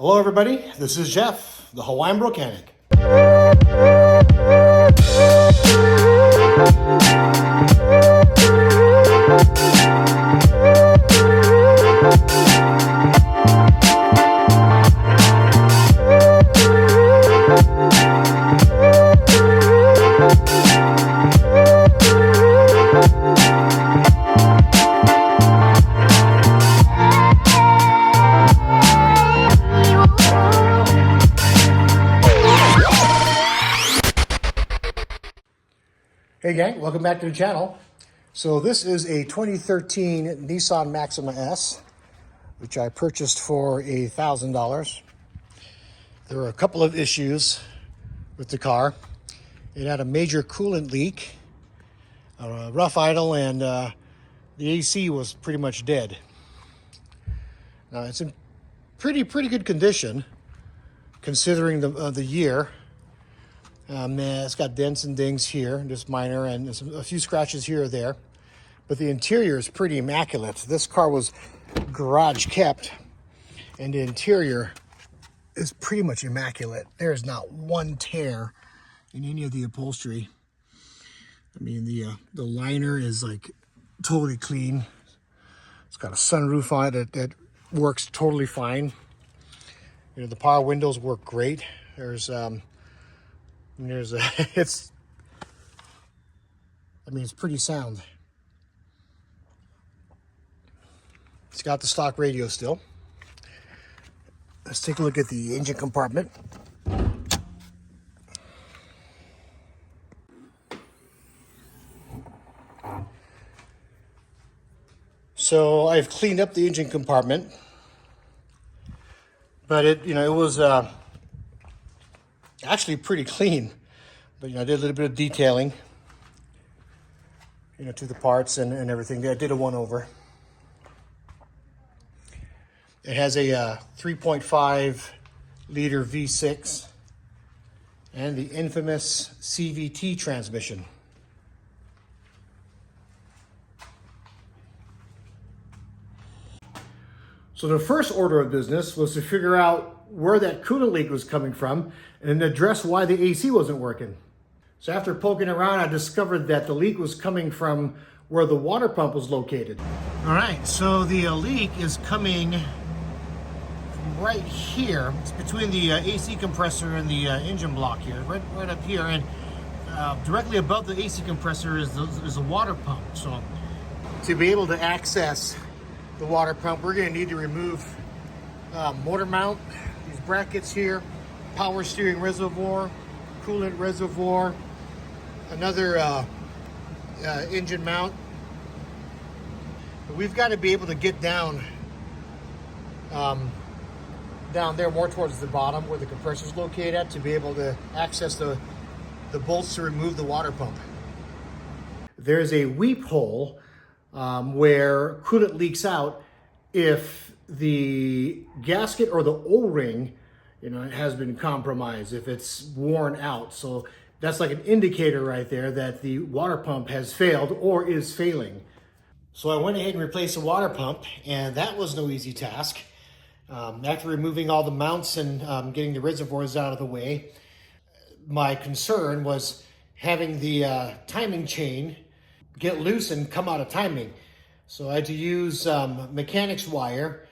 Hello everybody, this is Jeff, the Hawaiian Brocanic. Hey gang, welcome back to the channel. So this is a 2013 Nissan Maxima S, which I purchased for $1,000. There were a couple of issues with the car. It had a major coolant leak, a rough idle, and the AC was pretty much dead. Now it's in pretty good condition considering the year. It's got dents and dings here, just minor, and a few scratches here or there. But the interior is pretty immaculate. This car was garage kept, and the interior is pretty much immaculate. There's not one tear in any of the upholstery. I mean, the liner is like totally clean. It's got a sunroof on it that works totally fine. You know, the power windows work great. It's pretty sound. It's got the stock radio still. Let's take a look at the engine compartment. So I've cleaned up the engine compartment, but it was actually pretty clean, but I did a little bit of detailing, to the parts and everything. I did a one-over. It has a 3.5 liter V6 and the infamous CVT transmission. So the first order of business was to figure out where that coolant leak was coming from and address why the AC wasn't working. So after poking around, I discovered that the leak was coming from where the water pump was located. All right, so the leak is coming from right here. It's between the AC compressor and the engine block here, right up here. And directly above the AC compressor is the water pump. So to be able to access the water pump, we're gonna need to remove motor mount, these brackets here, power steering reservoir, coolant reservoir, another engine mount. But we've got to be able to get down there more towards the bottom where the compressor is located at to be able to access the bolts to remove the water pump. There's a weep hole where coolant leaks out if the gasket or the O-ring, has been compromised, if it's worn out. So that's like an indicator right there that the water pump has failed or is failing. So I went ahead and replaced the water pump, and that was no easy task. After removing all the mounts and getting the reservoirs out of the way, my concern was having the timing chain get loose and come out of timing. So I had to use mechanics wire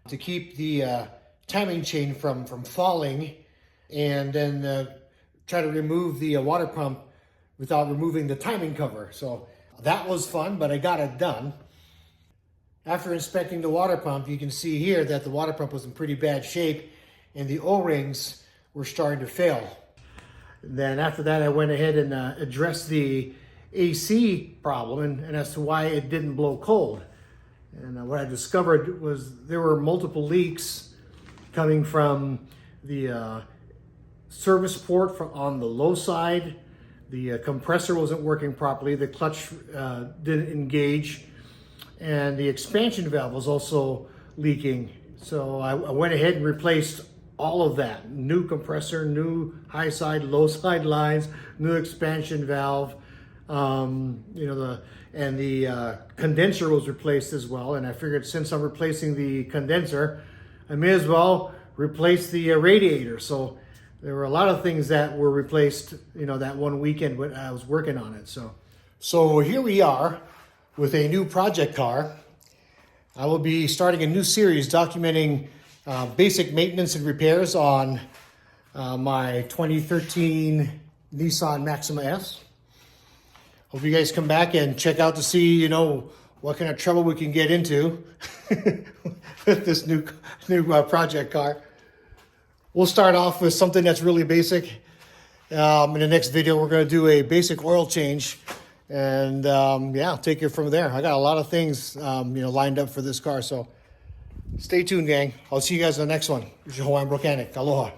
to keep the timing chain from falling, and then try to remove the water pump without removing the timing cover. So that was fun, but I got it done. After inspecting the water pump, you can see here that the water pump was in pretty bad shape and the O-rings were starting to fail. Then after that, I went ahead and addressed the AC problem and as to why it didn't blow cold. And what I discovered was there were multiple leaks coming from the service port on the low side. The compressor wasn't working properly. The clutch didn't engage. And the expansion valve was also leaking. So I went ahead and replaced all of that. New compressor, new high side, low side lines, new expansion valve. The condenser was replaced as well. And I figured since I'm replacing the condenser, I may as well replace the radiator. So there were a lot of things that were replaced, you know, that one weekend when I was working on it. So here we are with a new project car. I will be starting a new series documenting basic maintenance and repairs on my 2013 Nissan Maxima S. Hope you guys come back and check out to see, you know, what kind of trouble we can get into with this new project car. We'll start off with something that's really basic. In the next video, we're going to do a basic oil change, and yeah, take it from there. I got a lot of things, you know, lined up for this car, so stay tuned, gang. I'll see you guys in the next one. This is your Hawaiian Volcanic. Aloha.